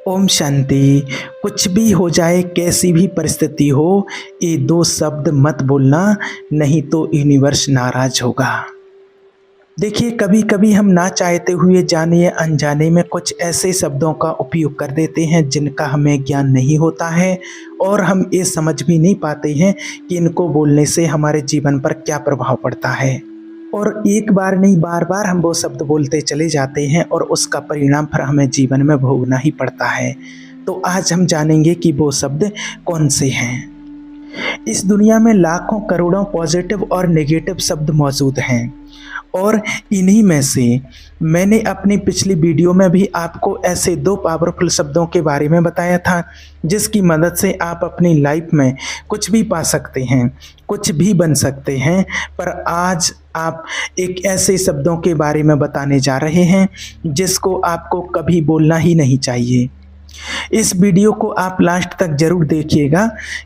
ओम शांति। कुछ भी हो जाए, कैसी भी परिस्थिति हो, ये दो शब्द मत बोलना, नहीं तो यूनिवर्स नाराज होगा। देखिए, कभी कभी हम ना चाहते हुए जाने या अनजाने में कुछ ऐसे शब्दों का उपयोग कर देते हैं जिनका हमें ज्ञान नहीं होता है और हम ये समझ भी नहीं पाते हैं कि इनको बोलने से हमारे जीवन पर क्या प्रभाव पड़ता है। और एक बार नहीं, बार बार हम वो शब्द बोलते चले जाते हैं और उसका परिणाम फिर हमें जीवन में भोगना ही पड़ता है। तो आज हम जानेंगे कि वो शब्द कौन से हैं। इस दुनिया में लाखों करोड़ों पॉजिटिव और नेगेटिव शब्द मौजूद हैं और इन्हीं में से मैंने अपनी पिछली वीडियो में भी आपको ऐसे दो पावरफुल शब्दों के बारे में बताया था जिसकी मदद से आप अपनी लाइफ में कुछ भी पा सकते हैं, कुछ भी बन सकते हैं। पर आज आप एक ऐसे शब्दों के बारे में बताने जा रहे हैं जिसको आपको कभी बोलना ही नहीं चाहिए। इस वीडियो को आप लास्ट तक जरूर देखिएगा।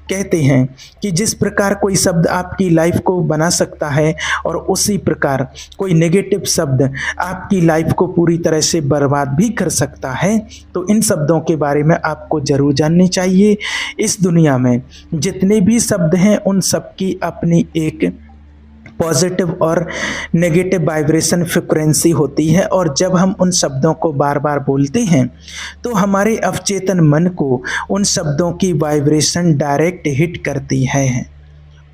कहते हैं कि जिस प्रकार कोई शब्द आपकी लाइफ को बना सकता है और उसी प्रकार कोई नेगेटिव शब्द आपकी लाइफ को पूरी तरह से बर्बाद भी कर सकता है। तो इन शब्दों के बारे में आपको जरूर जाननी चाहिए। इस दुनिया में जितने भी शब्द हैं उन सब की अपनी एक पॉजिटिव और नेगेटिव वाइब्रेशन फ्रिक्वेंसी होती है और जब हम उन शब्दों को बार बार बोलते हैं तो हमारे अवचेतन मन को उन शब्दों की वाइब्रेशन डायरेक्ट हिट करती है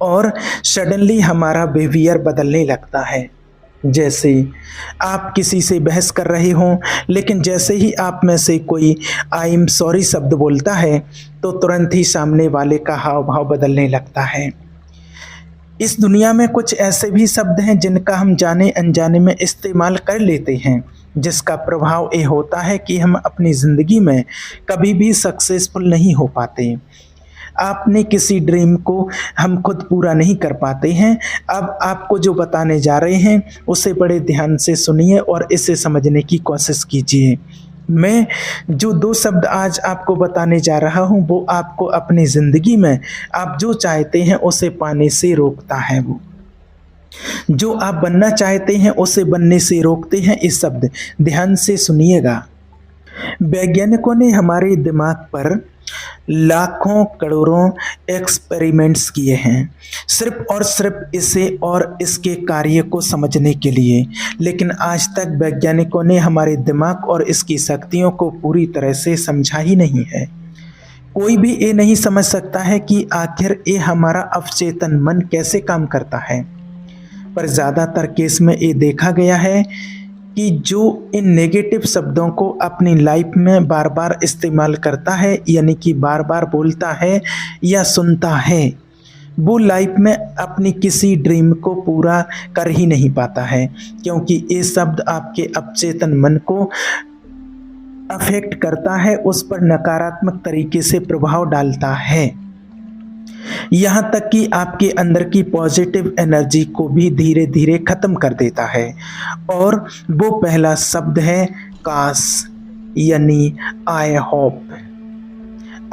और सडनली हमारा बिहेवियर बदलने लगता है। जैसे आप किसी से बहस कर रहे हों, लेकिन जैसे ही आप में से कोई आई एम सॉरी शब्द बोलता है तो तुरंत ही सामने वाले का हाव भाव बदलने लगता है। इस दुनिया में कुछ ऐसे भी शब्द हैं जिनका हम जाने अनजाने में इस्तेमाल कर लेते हैं, जिसका प्रभाव ये होता है कि हम अपनी ज़िंदगी में कभी भी सक्सेसफुल नहीं हो पाते। आपने किसी ड्रीम को हम खुद पूरा नहीं कर पाते हैं। अब आपको जो बताने जा रहे हैं उसे बड़े ध्यान से सुनिए और इसे समझने की कोशिश कीजिए। मैं जो दो शब्द आज आपको बताने जा रहा हूँ वो आपको अपनी ज़िंदगी में आप जो चाहते हैं उसे पाने से रोकता है। वो जो आप बनना चाहते हैं उसे बनने से रोकते हैं। इस शब्द ध्यान से सुनिएगा। वैज्ञानिकों ने हमारे दिमाग पर लाखों करोड़ों एक्सपेरिमेंट्स किए हैं सिर्फ और सिर्फ इसे और इसके कार्य को समझने के लिए, लेकिन आज तक वैज्ञानिकों ने हमारे दिमाग और इसकी शक्तियों को पूरी तरह से समझा ही नहीं है। कोई भी ये नहीं समझ सकता है कि आखिर ये हमारा अवचेतन मन कैसे काम करता है। पर ज़्यादातर केस में ये देखा गया है कि जो इन नेगेटिव शब्दों को अपनी लाइफ में बार बार इस्तेमाल करता है, यानी कि बार बार बोलता है या सुनता है, वो लाइफ में अपनी किसी ड्रीम को पूरा कर ही नहीं पाता है, क्योंकि ये शब्द आपके अवचेतन मन को अफेक्ट करता है, उस पर नकारात्मक तरीके से प्रभाव डालता है। यहाँ तक कि आपके अंदर की पॉजिटिव एनर्जी को भी धीरे धीरे खत्म कर देता है। और वो पहला शब्द है काश, यानी आई होप।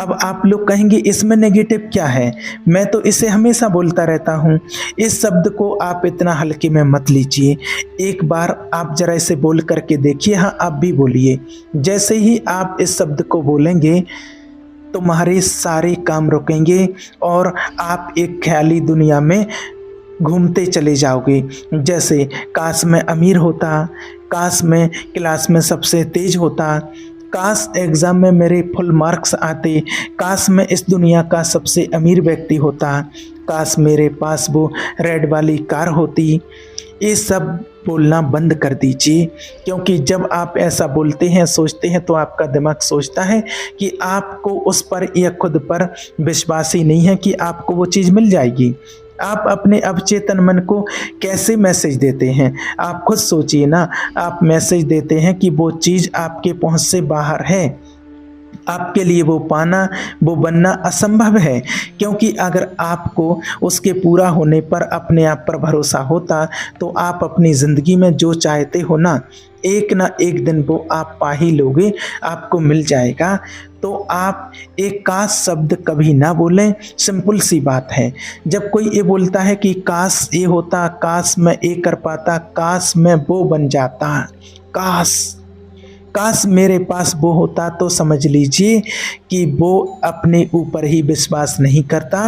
अब आप लोग कहेंगे इसमें नेगेटिव क्या है? मैं तो इसे हमेशा बोलता रहता हूँ। इस शब्द को आप इतना हल्के में मत लीजिए। एक बार आप जरा इसे बोल करके देखिए। हाँ, आप भी बोलिए। जैसे ही आप इस शब्द को बोलेंगे तुम्हारे सारे काम रुकेंगे और आप एक ख्याली दुनिया में घूमते चले जाओगे। जैसे काश मैं अमीर होता, काश मैं क्लास में सबसे तेज होता, काश एग्ज़ाम में मेरे फुल मार्क्स आते, काश मैं इस दुनिया का सबसे अमीर व्यक्ति होता, काश मेरे पास वो रेड वाली कार होती। ये सब बोलना बंद कर दीजिए, क्योंकि जब आप ऐसा बोलते हैं, सोचते हैं, तो आपका दिमाग सोचता है कि आपको उस पर या खुद पर विश्वास ही नहीं है कि आपको वो चीज़ मिल जाएगी। आप अपने अवचेतन मन को कैसे मैसेज देते हैं? आप खुद सोचिए ना। आप मैसेज देते हैं कि वो चीज़ आपके पहुंच से बाहर है, आपके लिए वो पाना, वो बनना असंभव है। क्योंकि अगर आपको उसके पूरा होने पर अपने आप पर भरोसा होता तो आप अपनी ज़िंदगी में जो चाहते हो ना एक दिन वो आप पा ही लोगे, आपको मिल जाएगा। तो आप एक काश शब्द कभी ना बोलें। सिंपल सी बात है। जब कोई ये बोलता है कि काश ये होता, काश मैं ये कर पाता, काश मैं वो बन जाता, काश काश मेरे पास वो होता तो समझ लीजिए कि वो अपने ऊपर ही विश्वास नहीं करता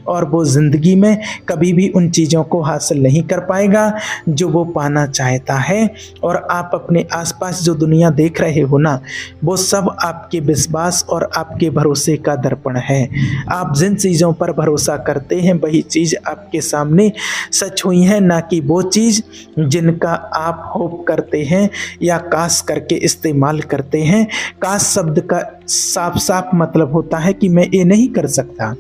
और वो ज़िंदगी में कभी भी उन चीज़ों को हासिल नहीं कर पाएगा जो वो पाना चाहता है। और आप अपने आसपास जो दुनिया देख रहे हो ना, वो सब आपके विश्वास और आपके भरोसे का दर्पण है। आप जिन चीज़ों पर भरोसा करते हैं वही चीज़ आपके सामने सच हुई है, ना कि वो चीज़ जिनका आप होप करते हैं या काश करके इस्तेमाल करते हैं। काश शब्द का साफ साफ मतलब होता है कि मैं ये नहीं कर सकता,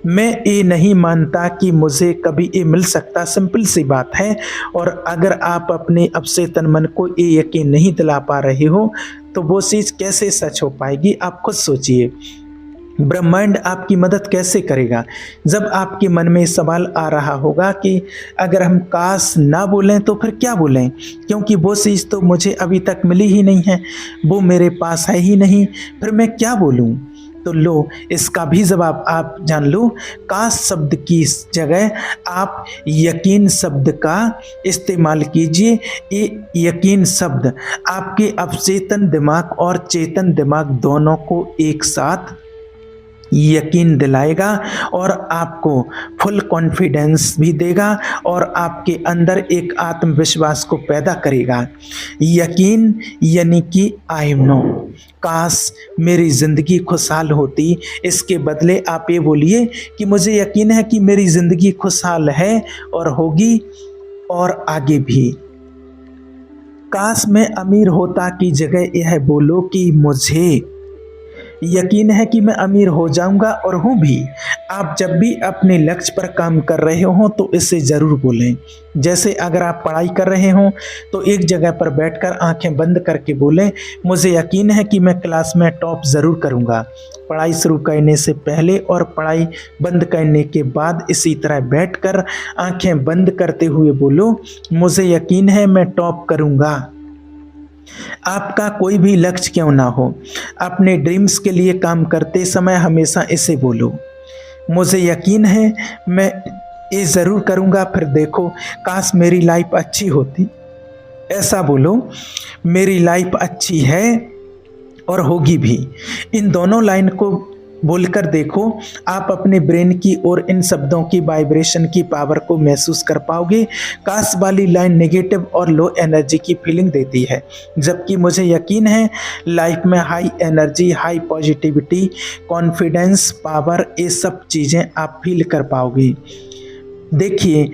मैं ये नहीं मानता कि मुझे कभी ये मिल सकता। सिंपल सी बात है। और अगर आप अपने अवचेतन मन को ये यकीन नहीं दिला पा रहे हो तो वो चीज़ कैसे सच हो पाएगी? आप खुद सोचिए। ब्रह्मांड आपकी मदद कैसे करेगा? जब आपके मन में सवाल आ रहा होगा कि अगर हम काश ना बोलें तो फिर क्या बोलें, क्योंकि वो चीज़ तो मुझे अभी तक मिली ही नहीं है, वो मेरे पास है ही नहीं, फिर मैं क्या बोलूं? तो लो, इसका भी जवाब आप जान लो। काश शब्द की जगह आप यकीन शब्द का इस्तेमाल कीजिए। ये यकीन शब्द आपके अवचेतन दिमाग और चेतन दिमाग दोनों को एक साथ यकीन दिलाएगा और आपको फुल कॉन्फिडेंस भी देगा और आपके अंदर एक आत्मविश्वास को पैदा करेगा। यकीन यानी कि आई नो, काश मेरी ज़िंदगी खुशहाल होती। इसके बदले आप ये बोलिए कि मुझे यकीन है कि मेरी ज़िंदगी खुशहाल है और होगी और आगे भी। काश मैं अमीर होता की जगह यह बोलो कि मुझे यकीन है कि मैं अमीर हो जाऊंगा और हूँ भी। आप जब भी अपने लक्ष्य पर काम कर रहे हो तो इसे ज़रूर बोलें। जैसे अगर आप पढ़ाई कर रहे हो तो एक जगह पर बैठकर आंखें बंद करके बोलें, मुझे यकीन है कि मैं क्लास में टॉप ज़रूर करूँगा। पढ़ाई शुरू करने से पहले और पढ़ाई बंद करने के बाद इसी तरह बैठकर आंखें बंद करते हुए बोलो, मुझे यकीन है मैं टॉप करूँगा। आपका कोई भी लक्ष्य क्यों ना हो, अपने ड्रीम्स के लिए काम करते समय हमेशा इसे बोलो, मुझे यकीन है मैं ये ज़रूर करूँगा, फिर देखो काश मेरी लाइफ अच्छी होती। ऐसा बोलो, मेरी लाइफ अच्छी है और होगी भी। इन दोनों लाइन को बोलकर देखो, आप अपने ब्रेन की और इन शब्दों की वाइब्रेशन की पावर को महसूस कर पाओगे। काश वाली लाइन नेगेटिव और लो एनर्जी की फीलिंग देती है, जबकि मुझे यकीन है लाइफ में high energy, high positivity, confidence, power, ये सब चीज़ें आप फील कर पाओगे। देखिए,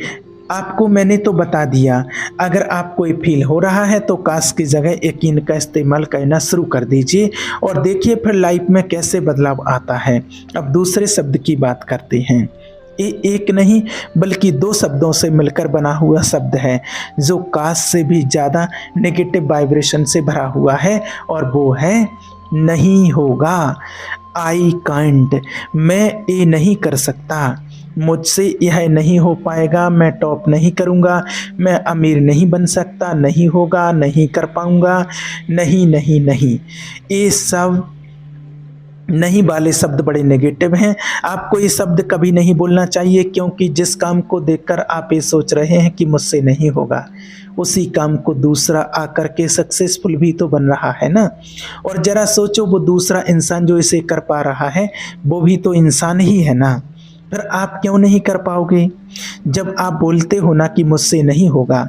आपको मैंने तो बता दिया, अगर आपको ये फील हो रहा है तो काश की जगह यकीन का इस्तेमाल करना शुरू कर दीजिए और देखिए फिर लाइफ में कैसे बदलाव आता है। अब दूसरे शब्द की बात करते हैं। ये एक नहीं बल्कि दो शब्दों से मिलकर बना हुआ शब्द है जो काश से भी ज़्यादा नेगेटिव वाइब्रेशन से भरा हुआ है और वो है नहीं होगा। आई कांट, मैं ये नहीं कर सकता, मुझसे यह नहीं हो पाएगा, मैं टॉप नहीं करूँगा, मैं अमीर नहीं बन सकता, नहीं होगा, नहीं कर पाऊँगा, नहीं नहीं नहीं। ये सब नहीं वाले शब्द बड़े नेगेटिव हैं। आपको ये शब्द कभी नहीं बोलना चाहिए, क्योंकि जिस काम को देखकर आप ये सोच रहे हैं कि मुझसे नहीं होगा, उसी काम को दूसरा आकर के सक्सेसफुल भी तो बन रहा है ना। और ज़रा सोचो, वो दूसरा इंसान जो इसे कर पा रहा है वो भी तो इंसान ही है ना। फिर आप क्यों नहीं कर पाओगे? जब आप बोलते हो ना कि मुझसे नहीं होगा,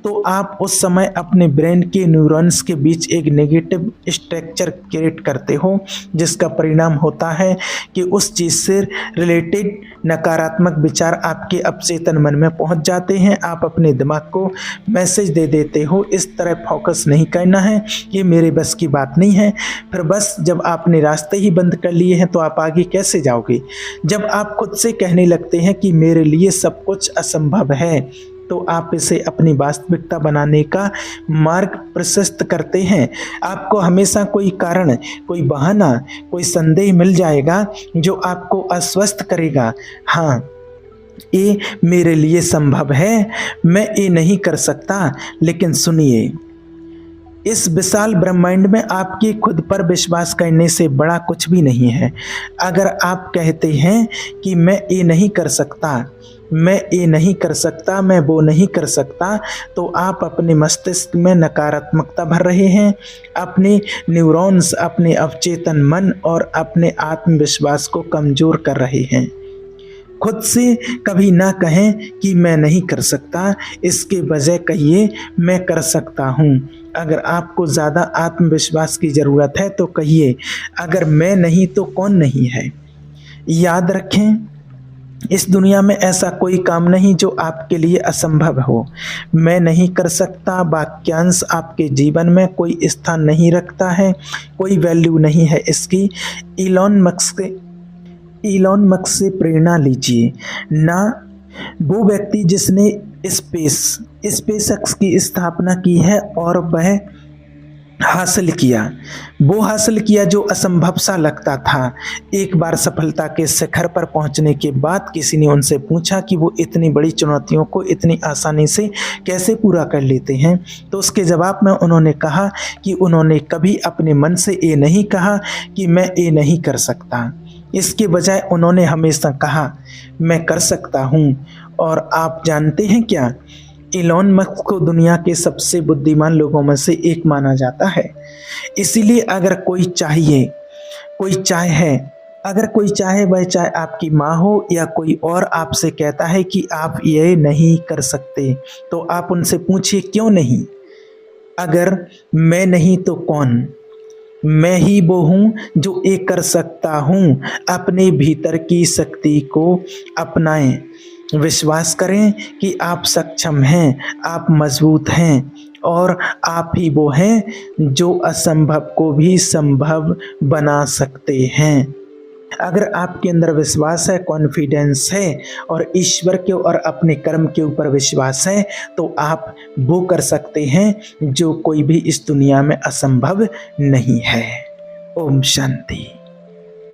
तो आप उस समय अपने ब्रेन के न्यूरॉन्स के बीच एक नेगेटिव स्ट्रक्चर क्रिएट करते हो, जिसका परिणाम होता है कि उस चीज़ से रिलेटेड नकारात्मक विचार आपके अवचेतन मन में पहुंच जाते हैं। आप अपने दिमाग को मैसेज दे देते हो, इस तरह फोकस नहीं करना है, ये मेरे बस की बात नहीं है। फिर बस जब आपने रास्ते ही बंद कर लिए हैं तो आप आगे कैसे जाओगे? जब आप खुद से कहने लगते हैं कि मेरे लिए सब कुछ असंभव है, तो आप इसे अपनी वास्तविकता बनाने का मार्ग प्रशस्त करते हैं। आपको हमेशा कोई कारण, कोई बहाना, कोई संदेह मिल जाएगा जो आपको अस्वस्थ करेगा। हाँ, ये मेरे लिए संभव है, मैं ये नहीं कर सकता। लेकिन सुनिए, इस विशाल ब्रह्मांड में आपके खुद पर विश्वास करने से बड़ा कुछ भी नहीं है। अगर आप कहते हैं कि मैं ये नहीं कर सकता, मैं ये नहीं कर सकता, मैं वो नहीं कर सकता, तो आप अपने मस्तिष्क में नकारात्मकता भर रहे हैं। अपने न्यूरॉन्स, अपने अवचेतन मन और अपने आत्मविश्वास को कमज़ोर कर रहे हैं। खुद से कभी ना कहें कि मैं नहीं कर सकता, इसके बजाय कहिए मैं कर सकता हूँ। अगर आपको ज़्यादा आत्मविश्वास की ज़रूरत है तो कहिए अगर मैं नहीं तो कौन नहीं है। याद रखें, इस दुनिया में ऐसा कोई काम नहीं जो आपके लिए असंभव हो। मैं नहीं कर सकता वाक्यांश आपके जीवन में कोई स्थान नहीं रखता है, कोई वैल्यू नहीं है इसकी। इलॉन मस्क से प्रेरणा लीजिए, ना वो व्यक्ति जिसने स्पेसएक्स की स्थापना की है और वह वो हासिल किया जो असंभव सा लगता था। एक बार सफलता के शिखर पर पहुंचने के बाद किसी ने उनसे पूछा कि वो इतनी बड़ी चुनौतियों को इतनी आसानी से कैसे पूरा कर लेते हैं, तो उसके जवाब में उन्होंने कहा कि उन्होंने कभी अपने मन से ये नहीं कहा कि मैं ये नहीं कर सकता। इसके बजाय उन्होंने हमेशा कहा मैं कर सकता हूँ। और आप जानते हैं क्या, इलॉन मस्क को दुनिया के सबसे बुद्धिमान लोगों में से एक माना जाता है। इसीलिए अगर कोई चाहे वह चाहे आपकी माँ हो या कोई और आपसे कहता है कि आप ये नहीं कर सकते, तो आप उनसे पूछिए क्यों नहीं। अगर मैं नहीं तो कौन, मैं ही वो हूँ जो ये कर सकता हूँ। अपने भीतर की शक्ति को अपनाएं, विश्वास करें कि आप सक्षम हैं, आप मजबूत हैं और आप ही वो हैं जो असंभव को भी संभव बना सकते हैं। अगर आपके अंदर विश्वास है, कॉन्फिडेंस है और ईश्वर के और अपने कर्म के ऊपर विश्वास है, तो आप वो कर सकते हैं जो कोई भी इस दुनिया में असंभव नहीं है। ओम शांति।